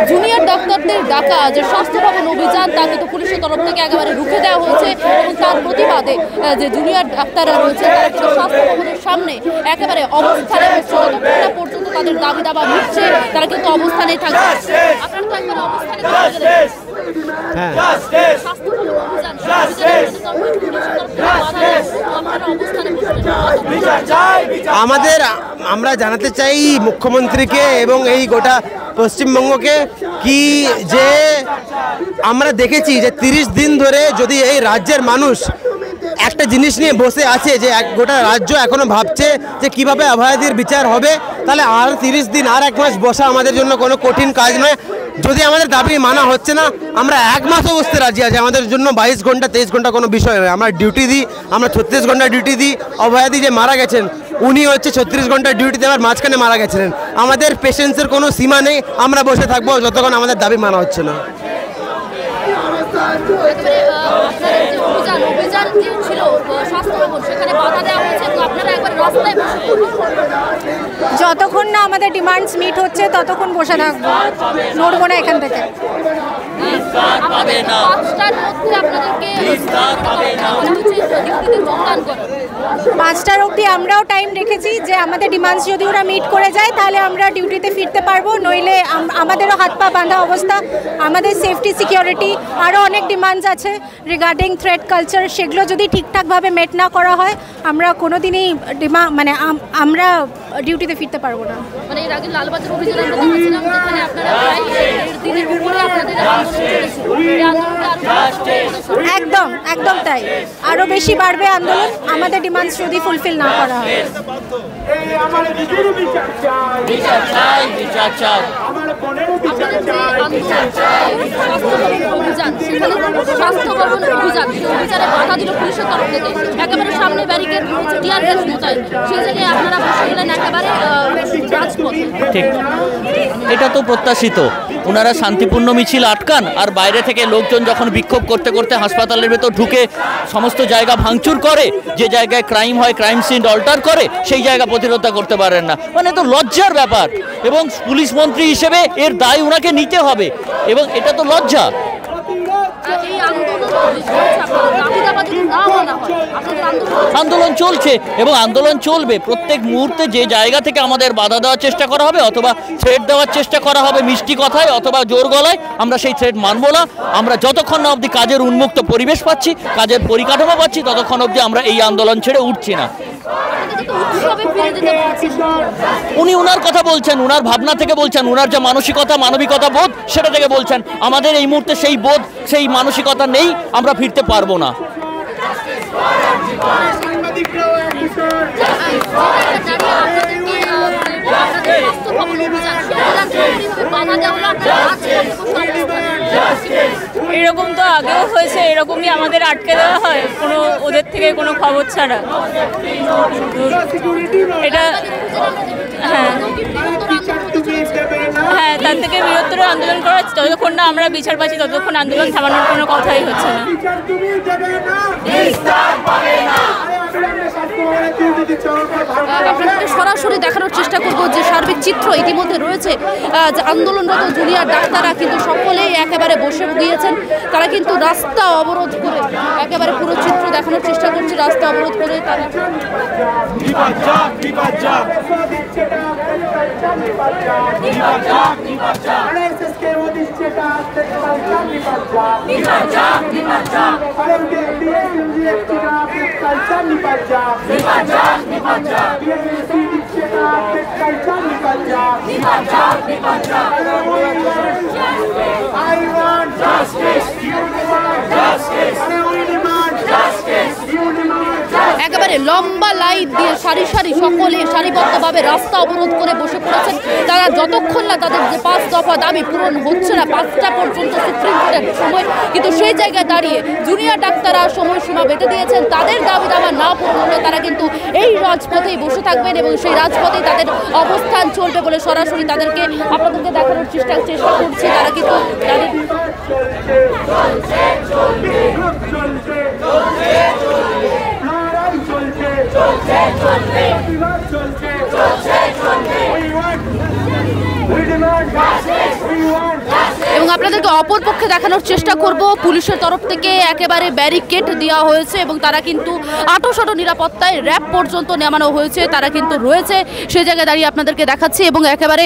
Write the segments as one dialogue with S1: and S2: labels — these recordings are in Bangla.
S1: জুনিয়র ডাক্তারদের ডাকা যে স্বাস্থ্য ভবন অভিযান তা কিন্তু পুলিশের তরফ থেকে একেবারে রুখে দেওয়া হয়েছে এবং তার প্রতিবাদে যে জুনিয়র ডাক্তাররা রয়েছে তারা কিন্তু স্বাস্থ্য ভবনের সামনে একেবারে অবস্থানে বসছে। যতক্ষণ না পর্যন্ত তাদের দাবি দাবা মিটছে তারা কিন্তু অবস্থানেই থাকবে। আপনারা তো একবারে অবস্থানে
S2: আমরা জানাতে চাই মুখ্যমন্ত্রীকে এবং এই গোটা পশ্চিমবঙ্গকে কি যে আমরা দেখেছি যে 30 দিন ধরে যদি এই রাজ্যের মানুষ একটা জিনিস নিয়ে বসে আছে যে গোটা রাজ্য এখনো ভাবছে যে কিভাবে অভয়াদির বিচার হবে, তাহলে আর 30 দিন আর 1 মাস বসা আমাদের জন্য কোনো কঠিন কাজ নয়। যদি আমাদের দাবি মানা হচ্ছে না আমরা 1 মাসও বসতে রাজি আছি, আমাদের জন্য 22 ঘন্টা 23 ঘন্টা কোনো বিষয় নয়। আমরা ডিউটি দিই, আমরা 36 ঘন্টা ডিউটি দিই। অভয়াদি যে মারা গেছেন উনি হচ্ছে 36 ঘন্টা ডিউটিতে আবার মাঝখানে মারা গেছিলেন। আমাদের পেশেন্সের কোনো সীমা নেই, আমরা বসে থাকবো যতক্ষণ আমাদের দাবি মানা হচ্ছে না।
S3: যতক্ষণ না আমাদের ডিমান্ডস মিট হচ্ছে ততক্ষণ বসে থাকবো, নড়বো না এখান থেকে। 5টার অবধি আমরাও টাইম রেখেছি যে আমাদের ডিমান্ডস যদি ওরা মিট করে যায় তাহলে আমরা ডিউটিতে ফিরতে পারবো, নইলে আমাদেরও হাত পা বাঁধা অবস্থা। আমাদের সেফটি সিকিউরিটি আরও অনেক ডিমান্ডস আছে রিগার্ডিং থ্রেট কালচার, সেগুলো যদি ঠিকঠাকভাবে মেট না করা হয় আমরা কোনো দিনই আমরা ডিউটিতে ফিরতে পারবো না।
S1: মানে এর আগে লালবাজার অভিযানে আমরা দেখেছিলাম যেখানে আপনারা প্রায় 1.5 দিনের উপরে আপনাদের
S3: একদম একদম তাই, আরও বেশি বাড়বে আন্দোলন আমাদের ডিমান্ডস যদি ফুলফিল না করা হয়।
S1: স্বাস্থ্য ভবন অভিযান অভিযানে বাধা দিল পুলিশের তরফ থেকে, একেবারে সামনে ব্যারিকেড রয়েছে, টিয়ার গ্যাস মোতায়েন, সেই জায়গায় আপনারা বসে গেলেন একেবারে রাজপথে।
S4: ঠিক, এটা তো প্রত্যাশিত। ওনারা শান্তিপূর্ণ মিছিল আটকান আর বাইরে থেকে লোকজন যখন বিক্ষোভ করতে করতে হাসপাতালের ভেতর ঢুকে সমস্ত জায়গা ভাঙচুর করে, যে জায়গায় ক্রাইম হয় ক্রাইম সিন অল্টার করে, সেই জায়গা প্রতিরোধ করতে পারেন না। মানে তো লজ্জার ব্যাপার, এবং পুলিশ মন্ত্রী হিসেবে এর দায় ওনাকে নিতে হবে, এবং এটা তো লজ্জা। আন্দোলন চলছে এবং আন্দোলন চলবে। প্রত্যেক মুহূর্তে যে জায়গা থেকে আমাদের বাধা দেওয়ার চেষ্টা করা হবে অথবা থ্রেট দেওয়ার চেষ্টা করা হবে মিষ্টি কথায় অথবা জোর গলায়, আমরা সেই থ্রেট মানব না। আমরা যতক্ষণ না অবধি কাজের উন্মুক্ত পরিবেশ পাচ্ছি, কাজের পরিকাঠামো পাচ্ছি, ততক্ষণ অবধি আমরা এই আন্দোলন ছেড়ে উঠছি না। উনি উনার কথা বলছেন, উনার ভাবনা থেকে বলছেন, উনার যে মানসিকতা মানবিকতা বোধ সেটা থেকে বলছেন। আমাদের এই মুহূর্তে সেই বোধ সেই মানসিকতা নেই, আমরা ফিরতে পারবো না।
S3: এরকম তো আগেও হয়েছে, এরকমই আমাদের আটকে দেওয়া হয় কোনো ওদের থেকে কোনো খবর ছাড়া। এটা হ্যাঁ, তার থেকে বৃহত্তর আন্দোলন করা, যতক্ষণ না আমরা বিচার পাচ্ছি ততক্ষণ আন্দোলন থামানোর কোনো কথাই হচ্ছে না।
S1: আপনাদেরকে সরাসরি দেখানোর চেষ্টা করবো যে সার্বিক চিত্র ইতিমধ্যে রয়েছে। আন্দোলনরত জুনিয়র ডাক্তাররা কিন্তু সকলেই একেবারে বসে গিয়েছেন, তারা কিন্তু রাস্তা অবরোধ করে একেবারে পুরো চিত্র দেখানোর চেষ্টা করছে। রাস্তা অবরোধ করে তারা একেবারে লম্বা লাইন দিয়ে সারি সারি সকলে সারিবদ্ধভাবে রাস্তা অবরোধ করে বসে পড়েছেন। তারা যতক্ষণ না তাদের যে 5 দফা দাবি পূরণ হচ্ছে না, 5টা পর্যন্ত সুপ্রিম কোর্টের সময়, কিন্তু সেই জায়গায় দাঁড়িয়ে জুনিয়র ডাক্তাররা সময়সীমা বেঁধে দিয়েছেন। তাদের দাবি দাবা না পূরণ হলে তারা কিন্তু এই রাজপথেই বসে থাকবেন এবং সেই রাজপথেই তাদের অবস্থান চলবে বলে সরাসরি তাদেরকে আপনাদেরকে দেখানোর চেষ্টা করছি। তারা কিন্তু
S5: We demand justice. We want
S1: আপনাদেরকে অপরপক্ষে দেখানোর চেষ্টা করব, পুলিশের তরফ থেকে একেবারে ব্যারিকেড দেওয়া হয়েছে এবং তারা কিন্তু আঁটোসাঁটো নিরাপত্তায় র্যাব পর্যন্ত নামানো হয়েছে, তারা কিন্তু রয়েছে সেই জায়গায় দাঁড়িয়ে আপনাদেরকে দেখাচ্ছি। এবং একেবারে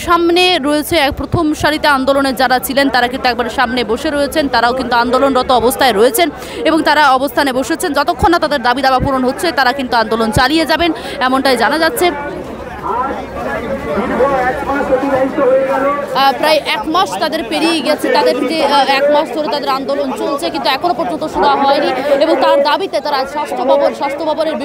S1: সামনে রয়েছে প্রথম সারিতে আন্দোলনের যারা ছিলেন তারা কিন্তু একবারে সামনে বসে রয়েছেন, তারাও কিন্তু আন্দোলনরত অবস্থায় রয়েছেন এবং তারা অবস্থানে বসেছেন। যতক্ষণ না তাদের দাবি দাবা পূরণ হচ্ছে তারা কিন্তু আন্দোলন চালিয়ে যাবেন এমনটাই জানা যাচ্ছে। প্রায় 1 মাস তাদের পেরিয়ে গেছে, তাদের যে 1 মাস ধরে তাদের আন্দোলন চলছে কিন্তু এখনো পর্যন্ত শুরু হয়নি এবং তার দাবিতে তারা স্বাস্থ্য ভবনের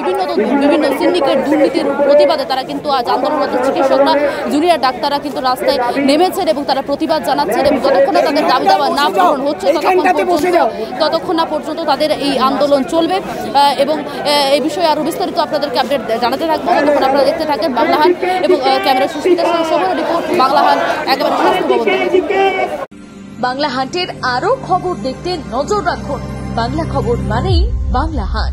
S1: বিভিন্ন সিন্ডিকেট দুর্নীতির প্রতিবাদে তারা কিন্তু আজ আন্দোলনরত চিকিৎসকরা, জুনিয়র ডাক্তাররা কিন্তু রাস্তায় নেমেছেন এবং তারা প্রতিবাদ জানাচ্ছেন এবং যতক্ষণ না তাদের দাবি দাবা না পূরণ হচ্ছে ততক্ষণ না পর্যন্ত তাদের এই আন্দোলন চলবে। এবং এই বিষয়ে আরও বিস্তারিত আপনাদেরকে আপডেট জানাতে থাকবো, তখন আপনারা দেখতে থাকেন বাংলাহান এবং ক্যামেরা সুস্মিতার সঙ্গে সবার রিপোর্ট বাংলাহান একেবারে স্বাস্থ্য ভবন থেকে।
S5: বাংলা হান্টের আরও খবর দেখতে নজর রাখুন। বাংলা খবর মানেই বাংলাহান।